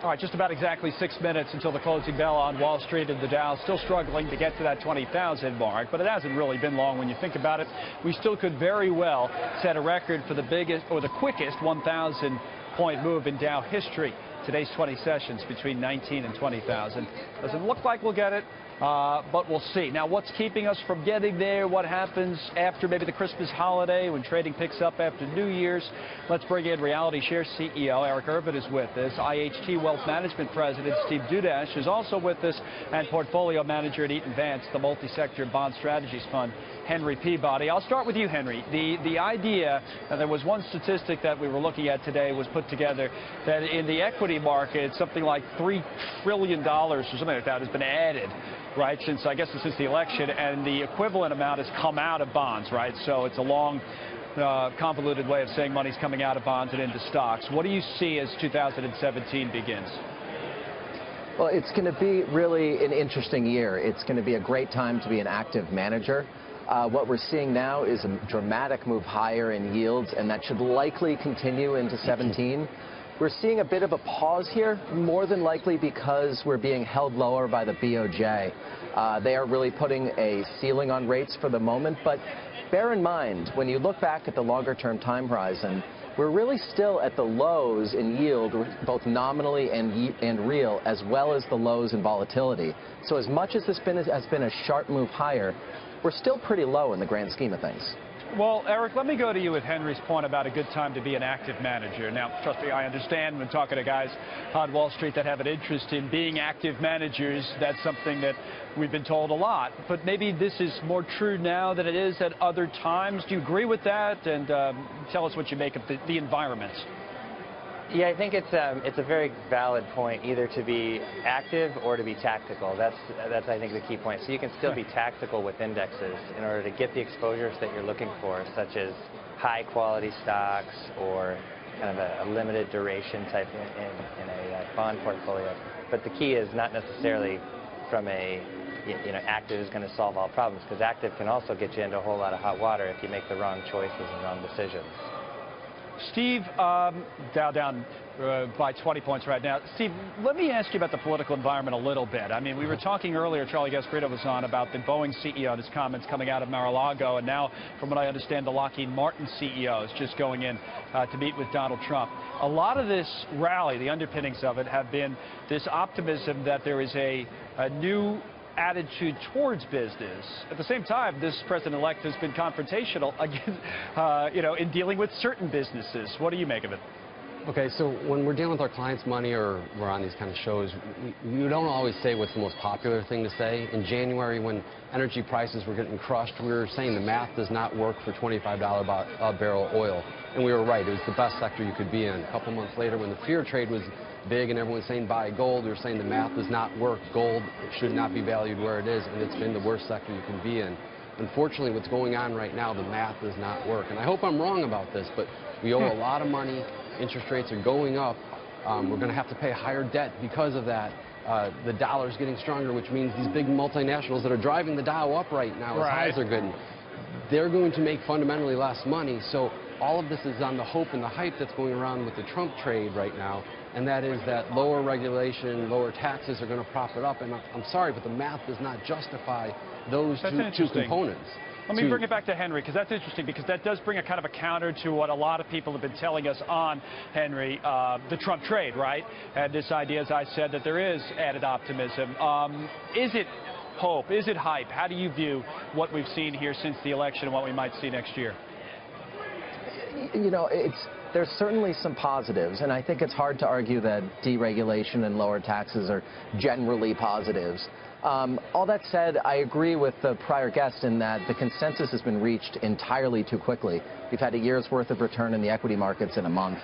All right, just about exactly 6 minutes until the closing bell on Wall Street, and the Dow still struggling to get to that 20,000 mark, but it hasn't really been long when you think about it. We still could very well set a record for the biggest or the quickest 1,000 point move in Dow history. Today's 20 sessions between 19 and 20,000. Doesn't look like we'll get it, but we'll see. Now, what's keeping us from getting there? What happens after maybe the Christmas holiday when trading picks up after New Year's? Let's bring in Reality Share CEO Ervin is with us. IHT Wealth Management President Steve Dudash is also with us, and Portfolio Manager at Eaton, Vance, the Multi-Sector Bond Strategies Fund, Henry Peabody. I'll start with you, Henry. The idea, and there was one statistic that we were looking at today, was put together that in the equity market, something like $3 trillion or something like that has been added, right, since the election, and the equivalent amount has come out of bonds, right? So it's a long, convoluted way of saying money's coming out of bonds and into stocks. What do you see as 2017 begins? Well, it's going to be really an interesting year. It's going to be a great time to be an active manager. What we're seeing now is a dramatic move higher in yields, and that should likely continue into 17. We're seeing a bit of a pause here, more than likely because we're being held lower by the BOJ. They are really putting a ceiling on rates for the moment, but bear in mind, when you look back at the longer-term time horizon, we're really still at the lows in yield, both nominally and real, as well as the lows in volatility. So as much as this has been a sharp move higher, we're still pretty low in the grand scheme of things. Well, Eric, let me go to you with Henry's point about a good time to be an active manager. Now, trust me, I understand when talking to guys on Wall Street that have an interest in being active managers. That's something that we've been told a lot. But maybe this is more true now than it is at other times. Do you agree with that? And tell us what you make of the environment. Yeah, I think it's a very valid point, either to be active or to be tactical. That's I think the key point. So you can still be tactical with indexes in order to get the exposures that you're looking for, such as high quality stocks or kind of a limited duration type in a bond portfolio. But the key is not necessarily from a active is going to solve all problems, because active can also get you into a whole lot of hot water if you make the wrong choices and wrong decisions. Steve, Dow down by 20 points right now. Steve, let me ask you about the political environment a little bit. I mean, we were talking earlier, Charlie Gasparito was on, about the Boeing CEO and his comments coming out of Mar-a-Lago, and now, from what I understand, the Lockheed Martin CEO is just going in to meet with Donald Trump. A lot of this rally, the underpinnings of it, have been this optimism that there is a new attitude towards business. At the same time, this president-elect has been confrontational again, in dealing with certain businesses. What do you make of it? Okay, so when we're dealing with our clients' money or we're on these kind of shows, we don't always say what's the most popular thing to say. In January, when energy prices were getting crushed, we were saying the math does not work for $25 a barrel oil. And we were right. It was the best sector you could be in. A couple months later, when the fear trade was big and everyone was saying buy gold, we were saying the math does not work. Gold should not be valued where it is, and it's been the worst sector you can be in. Unfortunately, what's going on right now, the math does not work. And I hope I'm wrong about this, but we owe a lot of money. Interest rates are going up. We're going to have to pay higher debt because of that. The dollar's getting stronger, which means these big multinationals that are driving the Dow up right now, as high as they're getting, they're going to make fundamentally less money. So all of this is on the hope and the hype that's going around with the Trump trade right now, and that is that lower regulation, lower taxes are going to prop it up. And I'm sorry, but the math does not justify those two components. Let me bring it back to Henry, because that's interesting, because that does bring a kind of a counter to what a lot of people have been telling us on, Henry, the Trump trade, right? And this idea, as I said, that there is added optimism. Is it hope? Is it hype? How do you view what we've seen here since the election and what we might see next year? There's certainly some positives, and I think it's hard to argue that deregulation and lower taxes are generally positives. All that said, I agree with the prior guest in that the consensus has been reached entirely too quickly. We've had a year's worth of return in the equity markets in a month.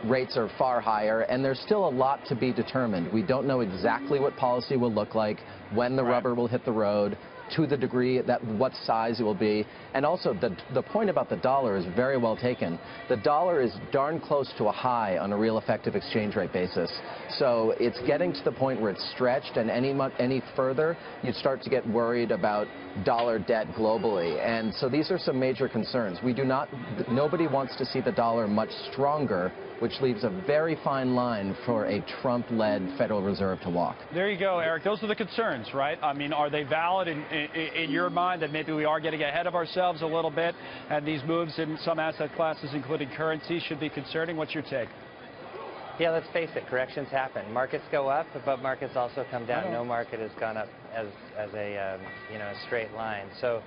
Rates are far higher, and there's still a lot to be determined. We don't know exactly what policy will look like, when the rubber will hit the road, to the degree that what size it will be. And also, the point about the dollar is very well taken. The dollar is darn close to a high on a real effective exchange rate basis. So it's getting to the point where it's stretched, and any further, you start to get worried about dollar debt globally. And so these are some major concerns. Nobody wants to see the dollar much stronger which leaves a very fine line for a Trump-led Federal Reserve to walk. There you go, Eric. Those are the concerns, right? I mean, are they valid in your mind that maybe we are getting ahead of ourselves a little bit, and these moves in some asset classes, including currency, should be concerning? What's your take? Yeah, let's face it, corrections happen. Markets go up, but markets also come down. No market has gone up as a a straight line. So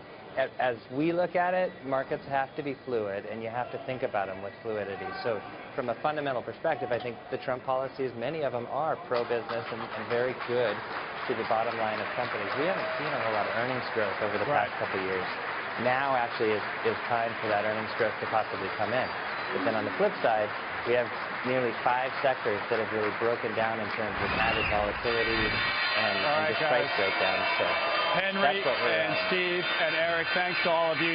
as we look at it, markets have to be fluid, and you have to think about them with fluidity. So from a fundamental perspective, I think the Trump policies, many of them are pro-business and very good to the bottom line of companies. We haven't seen a whole lot of earnings growth over the past couple of years. Now actually is time for that earnings growth to possibly come in. But then on the flip side, we have nearly 5 sectors that have really broken down in terms of added volatility and just price breakdowns. So Henry and Steve and Eric, thanks to all of you.